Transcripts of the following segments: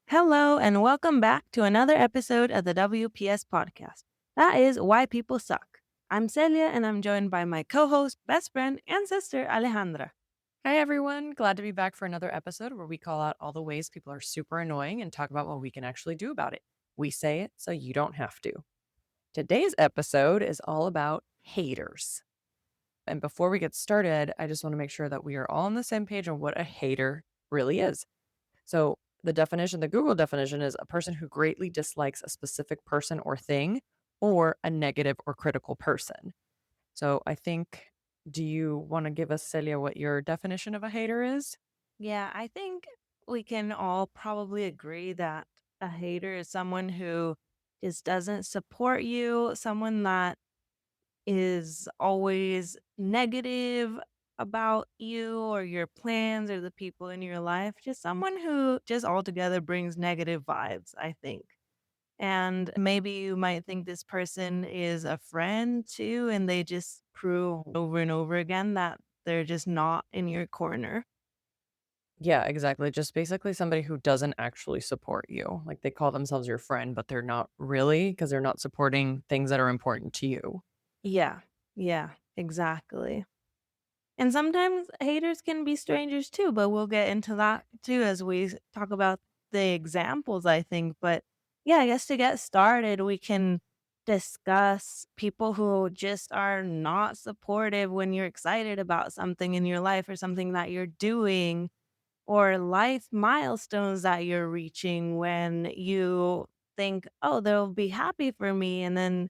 Hello, and welcome back to another episode of the WPS podcast. That is Why People Suck. I'm Celia, and I'm joined by my co host, best friend, and sister, Alejandra. Hi, everyone. Glad to be back for another episode where we call out all the ways people are super annoying and talk about what we can actually do about it. We say it so you don't have to. Today's episode is all about haters. And before we get started, I just want to make sure that we are all on the same page on what a hater really is. So, the Google definition is a person who greatly dislikes a specific person or thing, or a negative or critical person. So, do you want to give us, Celia, what your definition of a hater is? Yeah, I think we can all probably agree that a hater is someone who just doesn't support you, someone that is always negative about you or your plans or the people in your life, just someone who just altogether brings negative vibes, I think. And maybe you might think this person is a friend too, and they just prove over and over again that they're just not in your corner. Yeah, exactly. Just basically somebody who doesn't actually support you. Like they call themselves your friend, but they're not really because they're not supporting things that are important to you. Yeah, yeah, exactly. And sometimes haters can be strangers too, but we'll get into that too as we talk about the examples, I think. But yeah, I guess to get started, we can discuss people who just are not supportive when you're excited about something in your life or something that you're doing or life milestones that you're reaching when you think, oh, they'll be happy for me. And then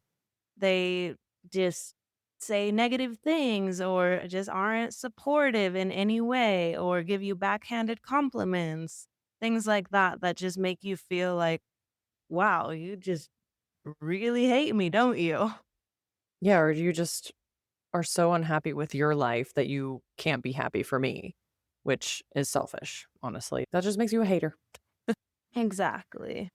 they just say negative things or just aren't supportive in any way or give you backhanded compliments, things like that, that just make you feel like, wow, you just really hate me, don't you? Yeah, or you just are so unhappy with your life that you can't be happy for me, which is selfish, honestly. That just makes you a hater. Exactly.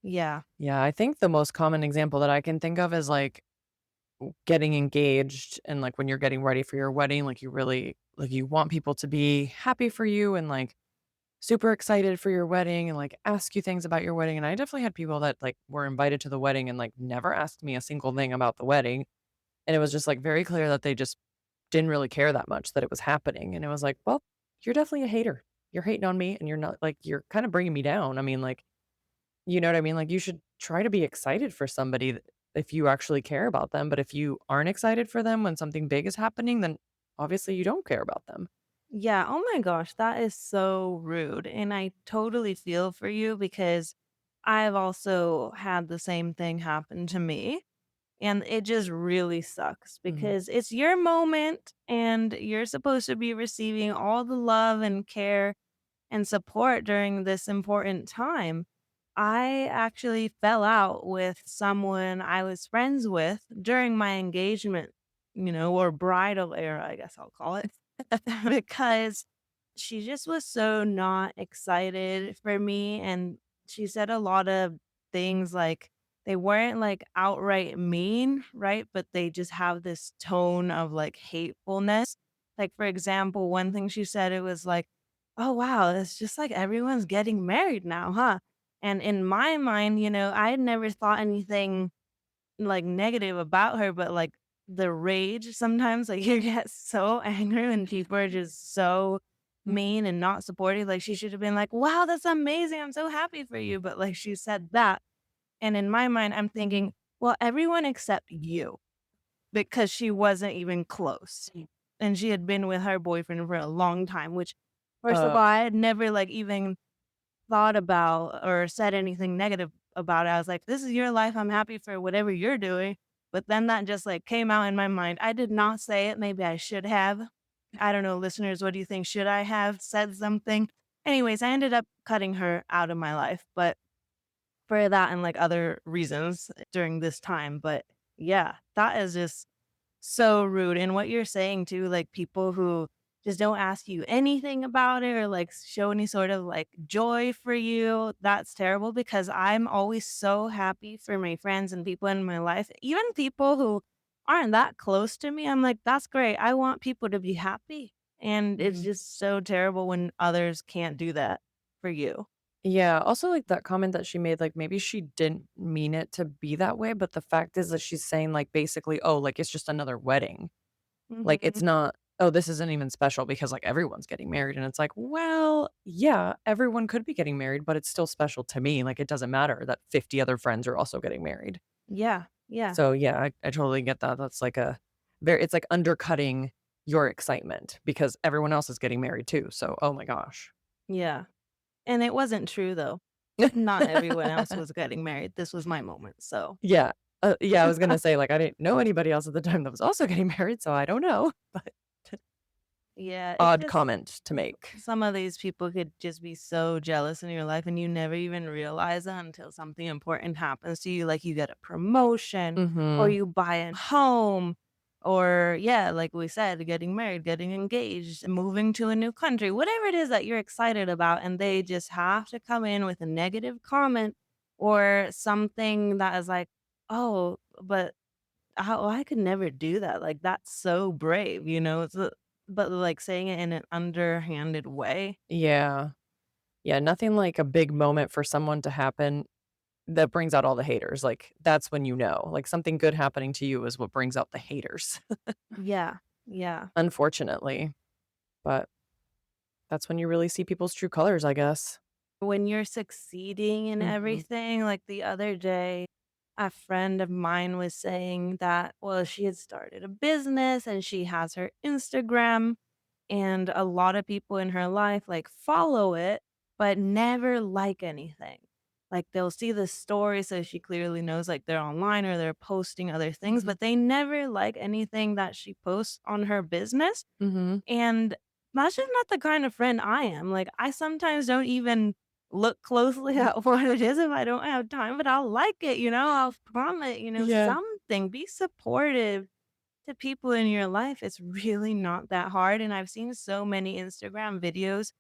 Yeah. Yeah, I think the most common example that I can think of is like getting engaged and like when you're getting ready for your wedding, like you really like you want people to be happy for you and like super excited for your wedding and like ask you things about your wedding. And I definitely had people that like were invited to the wedding and like never asked me a single thing about the wedding. And it was just like very clear that they just didn't really care that much that it was happening. And it was like, well, you're definitely a hater. You're hating on me and you're not like, you're kind of bringing me down. I mean, like, you know what I mean? Like, you should try to be excited for somebody if you actually care about them. But if you aren't excited for them when something big is happening, then obviously you don't care about them. Yeah. Oh my gosh, that is so rude. And I totally feel for you because I've also had the same thing happen to me. And it just really sucks Mhm. because it's your moment and you're supposed to be receiving all the love and care and support during this important time. I actually fell out with someone I was friends with during my engagement, or bridal era, I guess I'll call it, because she just was so not excited for me. And she said a lot of things like they weren't like outright mean, right? But they just have this tone of like hatefulness. Like, for example, one thing she said, it was like, oh, wow, it's just like everyone's getting married now, huh? And in my mind, I had never thought anything like negative about her, but like the rage sometimes, like you get so angry when people are just so mean and not supportive. Like she should have been like, wow, that's amazing. I'm so happy for you. But like she said that. And in my mind, I'm thinking, well, everyone except you, because she wasn't even close. And she had been with her boyfriend for a long time, which first of Uh, all, I had never like even thought about or said anything negative about it. I was like, "This is your life. I'm happy for whatever you're doing." But then that just like came out in my mind. I did not say it. Maybe I should have. I don't know, listeners. What do you think? Should I have said something? Anyways, I ended up cutting her out of my life, but for that and like other reasons during this time. But yeah, that is just so rude. And what you're saying too, like people who just don't ask you anything about it or like show any sort of like joy for you, that's terrible because I'm always so happy for my friends and people in my life, even people who aren't that close to me. I'm like, that's great. I want people to be happy. And it's Mhm. just so terrible when others can't do that for you. Yeah, also, like, that comment that she made, like, maybe she didn't mean it to be that way, but the fact is that she's saying, like, basically, "Oh, like, it's just another wedding." Like, it's Mhm. not, "Oh, this isn't even special because, like, everyone's getting married," and it's like, well, yeah, everyone could be getting married, but it's still special to me, like, it doesn't matter that 50 other friends are also getting married. Yeah, yeah, So, yeah, I totally get that. That's like a very it's like undercutting your excitement because everyone else is getting married too, so, oh my gosh. yeah. And it wasn't true though. Not everyone else was getting married. This was my moment, so Yeah. Yeah, I was gonna say, like, I didn't know anybody else at the time that was also getting married, so I don't know, but yeah, it's odd just comment to make. some of these people could just be so jealous in your life and you never even realize that until something important happens to you, like you get a promotion or Mhm. you buy a home or yeah, like we said, getting married, getting engaged, moving to a new country, whatever it is that you're excited about and they just have to come in with a negative comment or something that is like, "Oh, but I could never do that." Like that's so brave, you know? But, like, saying it in an underhanded way. Yeah. Yeah, nothing like a big moment for someone to happen that brings out all the haters, like, that's when you know, like, something good happening to you is what brings out the haters, Yeah, yeah. unfortunately, but that's when you really see people's true colors, I guess. When you're succeeding in Mhm. everything, like, the other day, a friend of mine was saying that, well, she had started a business and she has her Instagram, and a lot of people in her life, like, follow it, but never like anything. Like, they'll see the story, so she clearly knows, like, they're online or they're posting other things, Mhm. but they never like anything that she posts on her business. Mhm. And that's just not the kind of friend I am. Like, I sometimes don't even look closely at what it is if I don't have time, but I'll like it, I'll comment, Yeah. something. Be supportive to people in your life. It's really not that hard. And I've seen so many Instagram videos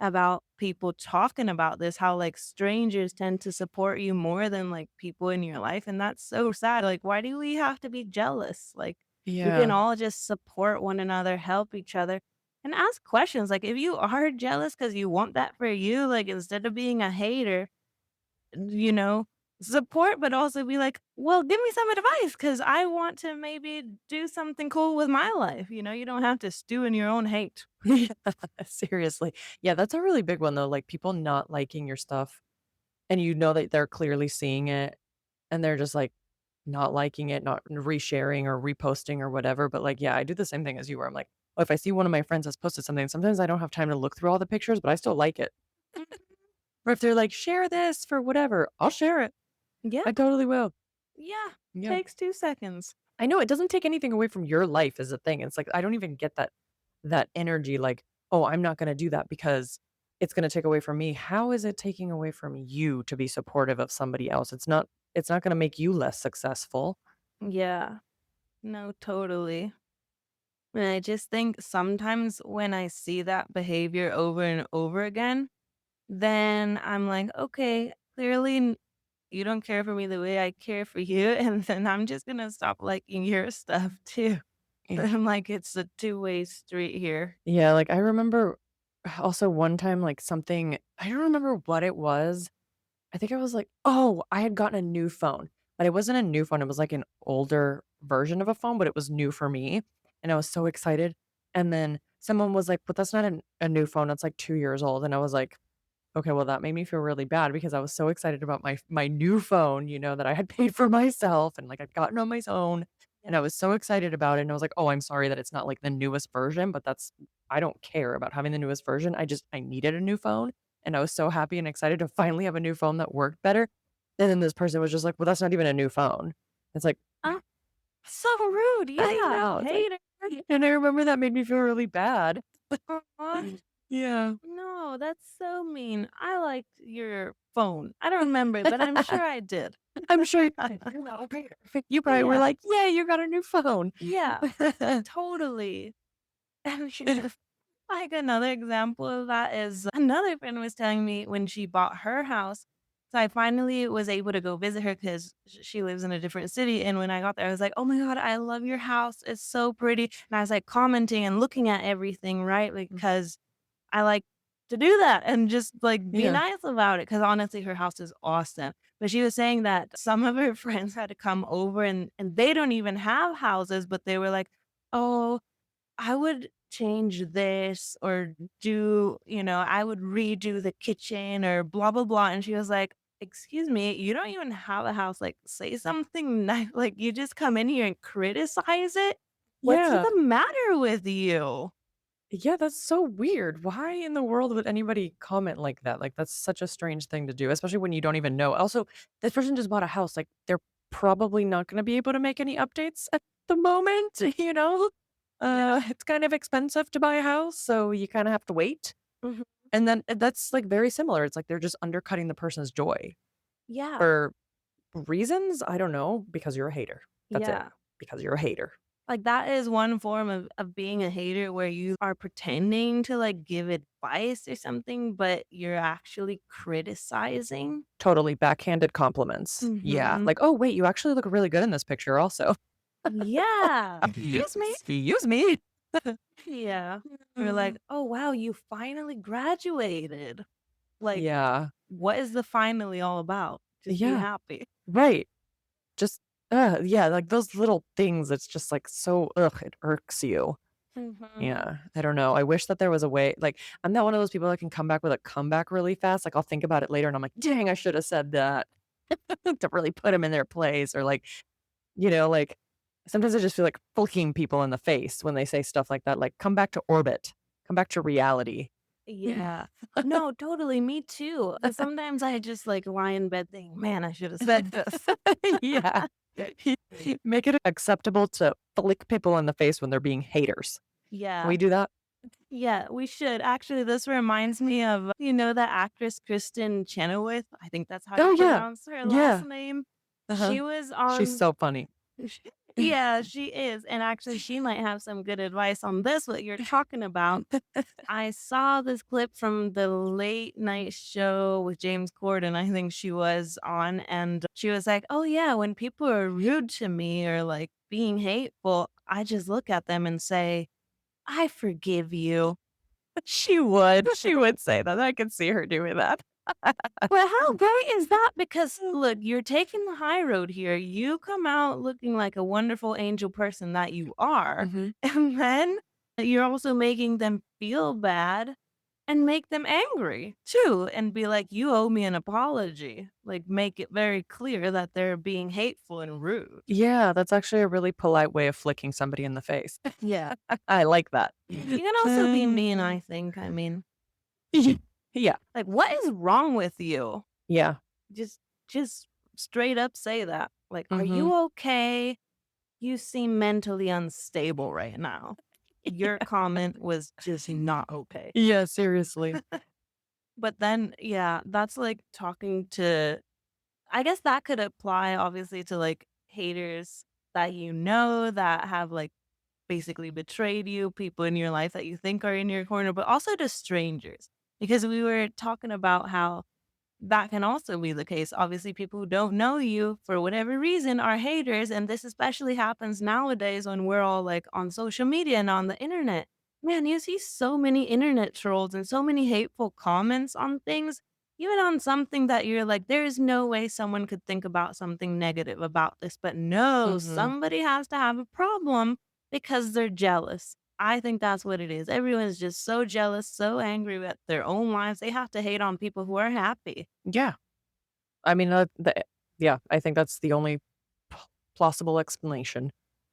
about people talking about this, how like strangers tend to support you more than like people in your life. And that's so sad. Like, why do we have to be jealous? Like, we can Yeah. all just support one another, help each other, and ask questions. Like, if you are jealous because you want that for you, like, instead of being a hater, you know, support, but also be like, "Well, give me some advice because I want to maybe do something cool with my life." You don't have to stew in your own hate. Yeah, seriously. Yeah, that's a really big one, though, like, people not liking your stuff, and you know that they're clearly seeing it, and they're just, like, not liking it, not resharing or reposting or whatever, but, like, yeah, I do the same thing as you where I'm like, "Oh, if I see one of my friends has posted something," sometimes I don't have time to look through all the pictures, but I still like it. Or if they're like, "Share this for whatever," I'll share it. Yeah, I totally will. yeah, Yeah. takes 2 seconds. I know it doesn't take anything away from your life is the thing. It's like, I don't even get that energy like, "Oh, I'm not gonna do that because it's gonna take away from me." How is it taking away from you to be supportive of somebody else? It's not gonna make you less successful. Yeah, no, totally. And I just think sometimes when I see that behavior over and over again, then I'm like, "Okay, clearly you don't care for me the way I care for you," and then I'm just gonna stop liking your stuff too. Yeah. I'm like, it's a two-way street here. Yeah, like, I remember also one time, like, something I don't remember what it was. I think I was like, oh, I had gotten a new phone, but it wasn't a new phone, it was like an older version of a phone, but it was new for me, and I was so excited, and then someone was like, "But that's not a new phone, it's like 2 years old," and I was like, okay, well, that made me feel really bad because I was so excited about my new phone, that I had paid for myself and, like, I'd gotten on my own, and I was so excited about it, and I was like, "Oh, I'm sorry that it's not, like, the newest version, but that's I don't care about having the newest version, I needed a new phone, and I was so happy and excited to finally have a new phone that worked better." And then this person was just like, "Well, that's not even a new phone." It's like, Ah, so rude, I yeah, know, it's like hater. and I remember that made me feel really bad. Aw, Yeah. no, that's so mean. I liked your phone. I don't remember, but I'm sure I did. I'm sure you probably were Yeah, like, "Yay, you got a new phone." yeah, totally. Like, another example of that is another friend was telling me when she bought her house. So I finally was able to go visit her because she lives in a different city. And when I got there, I was like, "Oh my God, I love your house. It's so pretty." And I was like commenting and looking at everything, right? Mm, Because I like to do that and just, like, be Yeah. nice about it. Because honestly, her house is awesome. But she was saying that some of her friends had to come over and they don't even have houses, but they were like, "Oh, I would change this or I would redo the kitchen or blah, blah, blah." And she was like, "Excuse me, you don't even have a house. Like, say something nice. Like, you just come in here and criticize it? What's Yeah. the matter with you?" Yeah, that's so weird. Why in the world would anybody comment like that? Like, that's such a strange thing to do, especially when you don't even know. Also, this person just bought a house. Like, they're probably not going to be able to make any updates at the moment, you know? Yeah. It's kind of expensive to buy a house, so you kind of have to wait. Mhm. And then that's like very similar. It's like they're just undercutting the person's joy Yeah. for reasons. I don't know, because you're a hater. That's it. Yeah. Because you're a hater. Like, that is one form of being a hater where you are pretending to, like, give advice or something, but you're actually criticizing. Totally backhanded compliments. Yeah. Mhm. Like, oh, wait, you actually look really good in this picture, also. Yeah. Excuse me? Excuse me? Yeah. Or like, Mm. "Oh, wow, you finally graduated." Like, Yeah. what is the finally all about? Just be Yeah. happy. Right. Just, yeah, like those little things, it's just like so, it irks you. Mhm. Yeah. I don't know. I wish that there was a way, like, I'm not one of those people that can come back with a comeback really fast. Like, I'll think about it later and I'm like, dang, I should have said that to really put them in their place. Or like, like sometimes I just feel like flicking people in the face when they say stuff like that. Like, come back to orbit, come back to reality. Yeah. No, totally, me too. Sometimes I just, like, lie in bed thinking, "Man, I should have said this." Yeah. Make it acceptable to flick people in the face when they're being haters. Can we Yeah. do that? Yeah, we should. Actually, this reminds me of, that actress Kristen Chenoweth? I think that's how you Oh, yeah. pronounce her last Yeah. name. Uh-huh. She was She's on so funny. Yeah, she is, and actually, she might have some good advice on this, what you're talking about. I saw this clip from the late night show with James Corden, I think she was on, and she was like, "Oh, yeah, when people are rude to me or, like, being hateful, I just look at them and say, 'I forgive you.'" She would say that. I could see her doing that. But how great is that? Because look, you're taking the high road here. You come out looking like a wonderful angel person that you are, Mhm. and then you're also making them feel bad and make them angry too, and be like, "You owe me an apology." Like, make it very clear that they're being hateful and rude. Yeah, that's actually a really polite way of flicking somebody in the face. Yeah. I like that. You can also be mean, I think. I mean, Yeah. like, what is wrong with you? Yeah. Just just straight up say that. Like, "Are Mhm. you okay? You seem mentally unstable right now. Your comment was just not okay." Yeah, seriously. But then, yeah, that's like talking to I guess that could apply obviously to like haters that that have like basically betrayed you, people in your life that you think are in your corner, but also to strangers. Because we were talking about how that can also be the case. Obviously, people who don't know you for whatever reason are haters. And this especially happens nowadays when we're all like on social media and on the internet. Man, you see so many internet trolls and so many hateful comments on things, even on something that you're like, there is no way someone could think about something negative about this. But no, Mhm. somebody has to have a problem because they're jealous. I think that's what it is. Everyone's just so jealous, so angry at their own lives. They have to hate on people who are happy. Yeah. I mean, yeah, I think that's the only p plausible explanation.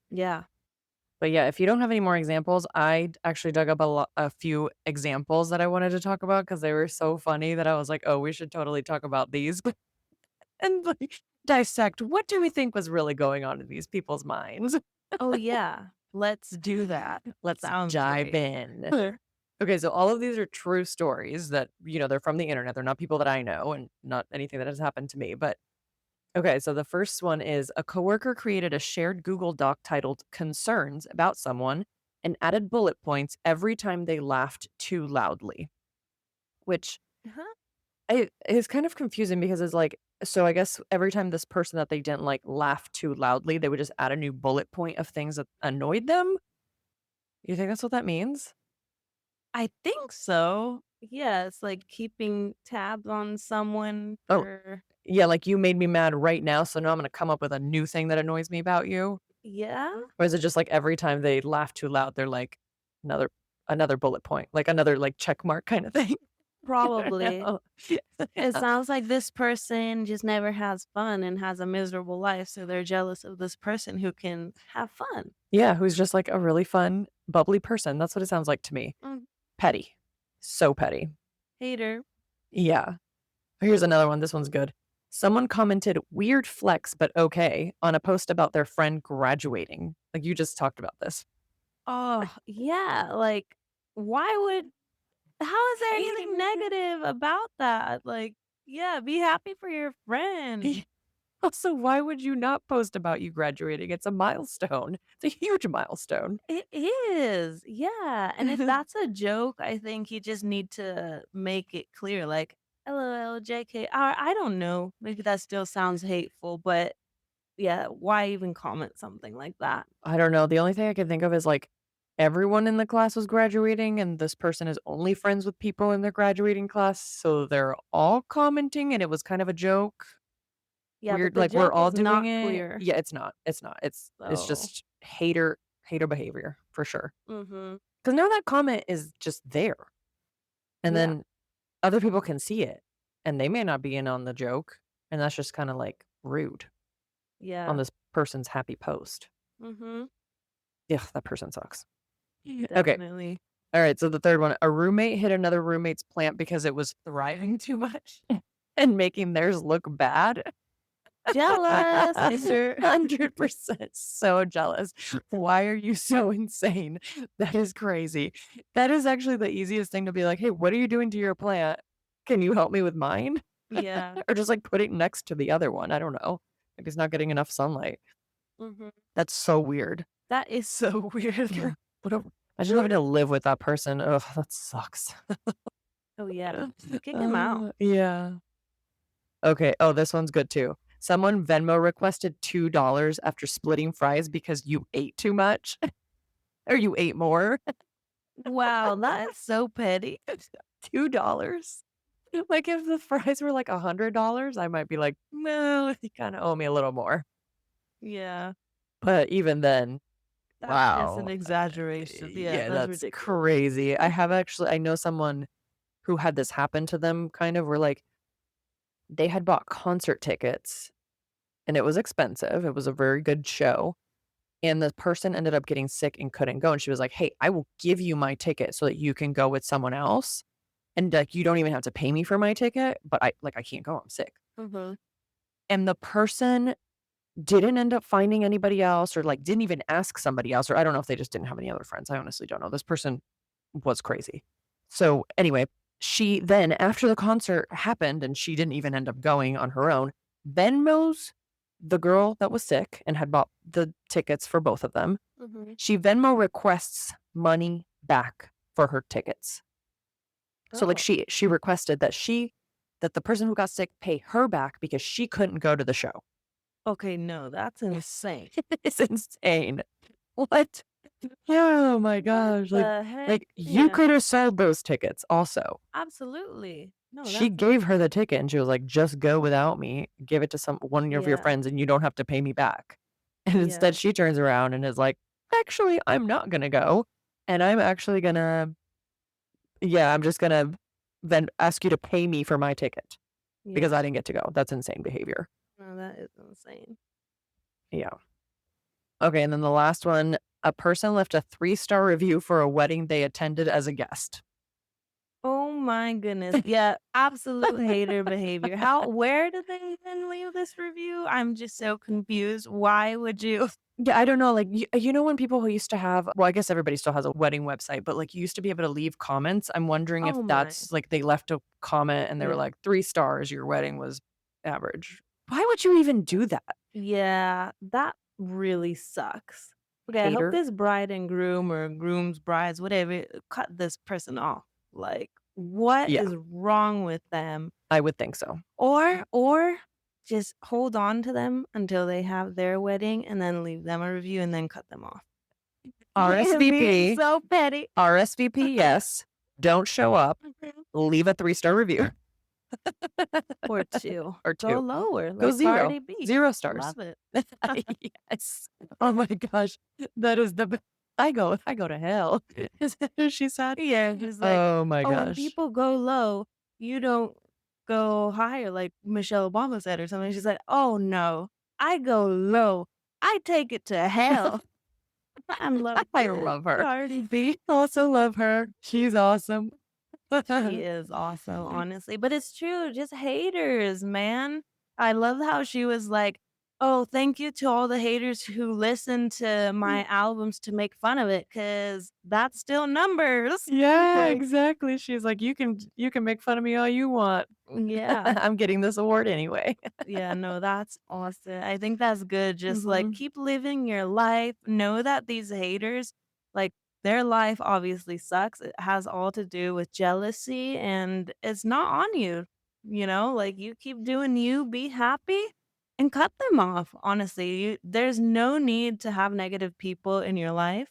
Yeah. But yeah, if you don't have any more examples, I actually dug up a few examples that I wanted to talk about because they were so funny that I was like, "Oh, we should totally talk about these," and, like, dissect what do we think was really going on in these people's minds. Oh, yeah. Let's do that. Let's Sounds dive great. in. Okay, so all of these are true stories that, they're from the internet. They're not people that I know and not anything that has happened to me. But okay, so the first one is a coworker created a shared Google Doc titled Concerns about someone and added bullet points every time they laughed too loudly, which Huh? is kind of confusing because it's like, so I guess every time this person that they didn't like laugh too loudly, they would just add a new bullet point of things that annoyed them. You think that's what that means? I think so. Yeah, it's like keeping tabs on someone Oh, for yeah, like, "You made me mad right now, so now I'm gonna come up with a new thing that annoys me about you?" yeah, Or is it just, like, every time they laugh too loud, they're like, "Another another bullet point," like, another, like, check mark kinda thing? I don't probably. know. It Yeah. sounds like this person just never has fun and has a miserable life, so they're jealous of this person who can have fun. Yeah, who's just, like, a really fun, bubbly person, that's what it sounds like to me. Mm, Petty. So petty. hater. Yeah. Here's another one, this one's good. Someone commented, "Weird flex, but okay," on a post about their friend graduating. Like, you just talked about this. Oh, yeah, like, why would how is there anything negative about that? Like, yeah, be happy for your friend. Also, why would you not post about you graduating? It's a milestone. It's a huge milestone. It is, yeah, and if that's a joke, I think you just need to make it clear, like, "LOL, JK," or I don't know, maybe that still sounds hateful, but yeah, why even comment something like that? I don't know, the only thing I can think of is, like, everyone in the class was graduating, and this person is only friends with people in their graduating class, so they're all commenting, and it was kind of a joke. Yeah, but Weird, the like, we're joke all is doing not it. clear, Yeah, it's not. It's so just hater behavior for sure. mhm, Because now that comment is just there, and yeah, then other people can see it, and they may not be in on the joke, and that's just kinda, like, rude on yeah, this person's happy post. mhm, Yeah, that person sucks. Yeah. Okay, definitely. alright, so the 3rd one, a roommate hit another roommate's plant because it was thriving too much and making theirs look bad. Jealous, hater. 100% so jealous. Why are you so insane? That is crazy. That is actually the easiest thing to be like, "Hey, what are you doing to your plant? Can you help me with mine?" Yeah, Or just, like, put it next to the other one, I don't know. Maybe it's not getting enough sunlight. mhm, That's so weird. that is so weird. What a imagine having to live with that person. Ugh, that sucks. Oh, yeah, kick him out. Yeah. Okay. Oh, this one's good too. Someone Venmo requested $2 after splitting fries because you ate too much or you ate more. Wow, that is so petty. $2. Like if the fries were like $100, I might be like, no, you kind of owe me a little more. Yeah, But even then, that is an wow. exaggeration. Yeah, Yeah, that's that's ridiculous. crazy. I know someone who had this happen to them kind of where like they had bought concert tickets and it was expensive. It was a very good show. And the person ended up getting sick and couldn't go, and she was like, "Hey, I will give you my ticket so that you can go with someone else, and, like, you don't even have to pay me for my ticket, but I can't go, I'm sick." Mhm. And the person didn't end up finding anybody else or, like, didn't even ask somebody else, or I don't know if they just didn't have any other friends, I honestly don't know. This person was crazy. So, anyway, she then, after the concert happened and she didn't even end up going on her own, Venmos the girl that was sick and had bought the tickets for both of them. Mhm. She Venmo requests money back for her tickets. So, like, Oh, she requested that the person who got sick pay her back because she couldn't go to the show. okay, no, that's insane. It's insane. What? Oh my What gosh, the heck? like, you Yeah, could have sold those tickets also. absolutely. No, She that's gave her the ticket and she was like, "Just go without me, give it to some one of your yeah, friends and you don't have to pay me back." And yeah, instead she turns around and is like, "Actually, I'm not gonna go, and I'm actually gonna yeah, I'm just gonna then ask you to pay me for my ticket because I yeah. didn't get to go." That's insane behavior. No, that is insane. Yeah. Okay, and then the last one, a person left a 3-star review for a wedding they attended as a guest. Oh my goodness. Yeah, absolute hater behavior. How where did they even leave this review? I'm just so confused. Why would you? Yeah, I don't know, like, you know when people who used to have well, I guess everybody still has a wedding website, but, like, you used to be able to leave comments. I'm wondering if Oh my. that's like, they left a comment and they were Yeah. like, "3 stars, your wedding was average." Why would you even do that? Yeah, that really sucks. Okay, I hope Hater? this bride and groom or groom's brides, whatever, cut this person off. Like, what Yeah, is wrong with them? I would think so. Or just hold on to them until they have their wedding and then leave them a review and then cut them off. Being RSVP, so petty. RSVP, yes. Don't show up, Mhm. leave a 3-star review Or 2. or Go 2. lower, Go like 0. Cardi B. 0 stars. Love it. Yes. Oh my gosh. That is the I go to hell. Is that what she said? Yeah, he's like, Oh my "Oh, when gosh. people go low, you don't go higher," like Michelle Obama said or something. She's like, "Oh, no. I go low. I take it to hell." I love I love her. Cardi B. Also love her. She's awesome. She is awesome, honestly, but it's true, just haters, man. I love how she was like, "Oh, thank you to all the haters who listen to my albums to make fun of it, cause that's still numbers." Yeah, Like, exactly. She's like, "You can make fun of me all you want. yeah. I'm getting this award anyway." Yeah, no, that's awesome. I think that's good. Just like Mhm. keep living your life. Know that these haters, like their life obviously sucks. It has all to do with jealousy and it's not on you. Like you keep doing you, be happy and cut them off. Honestly, there's no need to have negative people in your life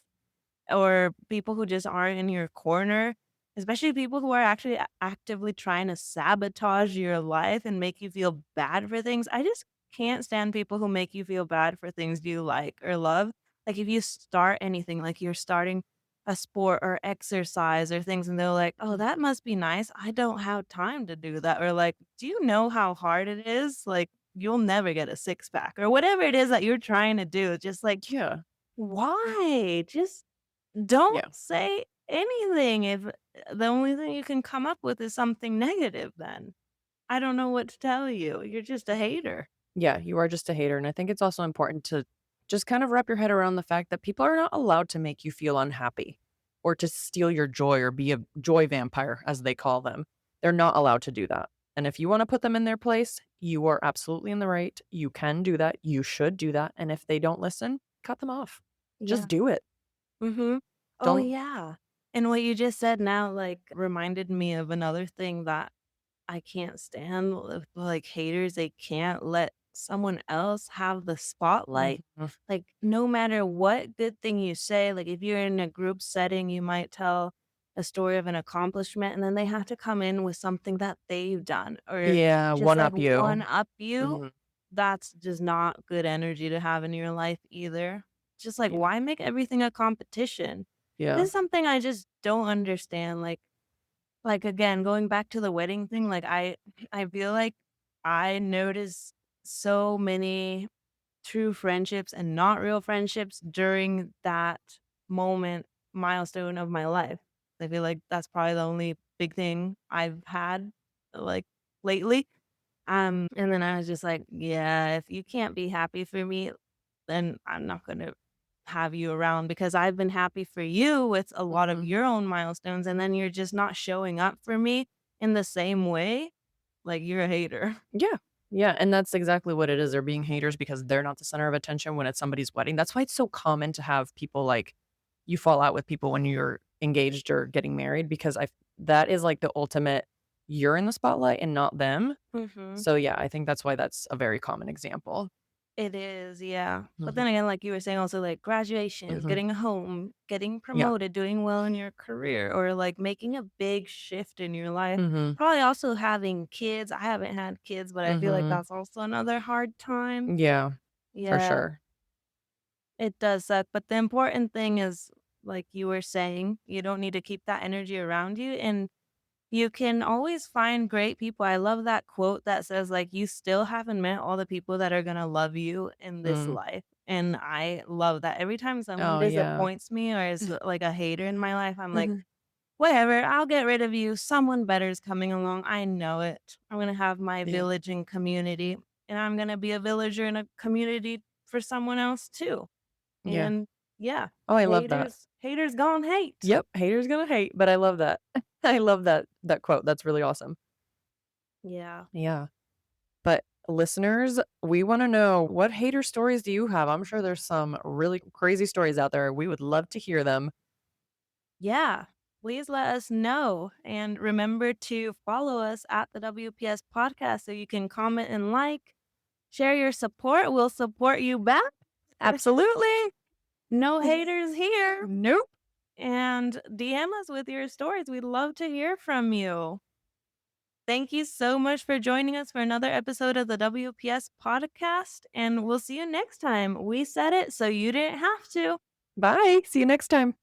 or people who just aren't in your corner, especially people who are actually actively trying to sabotage your life and make you feel bad for things. I just can't stand people who make you feel bad for things you like or love. Like if you start anything, like you're starting a sport or exercise or things, and they're like, "Oh, that must be nice. I don't have time to do that." Or like, "Do you know how hard it is? Like, you'll never get a six pack," or whatever it is that you're trying to do. Just like, Yeah. why? Just don't Yeah. say anything if the only thing you can come up with is something negative then. I don't know what to tell you. You're just a hater. Yeah, you are just a hater, and I think it's also important to just kind of wrap your head around the fact that people are not allowed to make you feel unhappy or to steal your joy or be a joy vampire, as they call them. They're not allowed to do that. And if you want to put them in their place, you are absolutely in the right. You can do that. You should do that. And if they don't listen, cut them off. Just Yeah. do it. Mhm. Oh, Don't. yeah. And what you just said now, like, reminded me of another thing that I can't stand with, like, haters. They can't let someone else have the spotlight. Mhm. Like, no matter what good thing you say, like, if you're in a group setting, you might tell a story of an accomplishment, and then they have to come in with something that they've done or Yeah, just, one like, up one you. up you. Mhm. That's just not good energy to have in your life either. Just, like, Yeah. why make everything a competition? This Yeah. is something I just don't understand, again, going back to the wedding thing, like, I feel like I noticed so many true friendships and not real friendships during that milestone of my life. I feel like that's probably the only big thing I've had, like, lately. And then I was just like, "Yeah, if you can't be happy for me, then I'm not gonna have you around because I've been happy for you with a lot of Mhm. your own milestones, and then you're just not showing up for me in the same way, like, you're a hater." Yeah. Yeah, and that's exactly what it is. They're being haters because they're not the center of attention when it's somebody's wedding. That's why it's so common to have people like you fall out with people when you're engaged or getting married because I that is like the ultimate you're in the spotlight and not them. Mhm. So yeah, I think that's why that's a very common example. It is, yeah. But Mhm. then again, like you were saying also, like, graduations, Mhm. getting a home, getting Yeah. promoted, doing well in your career, or, like, making a big shift in your life. Mhm. Probably also having kids. I haven't had kids, but I feel like Mhm. that's also another hard time. Yeah, for Yeah. sure. It does suck, but the important thing is, like you were saying, you don't need to keep that energy around you, and you can always find great people. I love that quote that says, like, "You still haven't met all the people that are gonna love you in this Mm. life," and I love that. Every time someone Oh, yeah. disappoints me or is, like, a hater in my life, I'm like, "Whatever, I'll get rid of you. Someone better is coming along. I know it. I'm gonna have my Yeah. village and community, and I'm gonna be a villager in a community for someone else too." Yeah. And yeah, Oh, I love that. haters gonna hate. Yep, haters gonna hate, but I love that. I love that quote. That's really awesome. Yeah. Yeah. But listeners, we wanna know what hater stories do you have? I'm sure there's some really crazy stories out there. We would love to hear them. Yeah. Please let us know. And remember to follow us at the WPS podcast so you can comment and like, share your support. We'll support you back. Absolutely. No haters here. Nope. and DM us with your stories. We'd love to hear from you. Thank you so much for joining us for another episode of the WPS podcast, and we'll see you next time. We said it so you didn't have to. Bye. See you next time.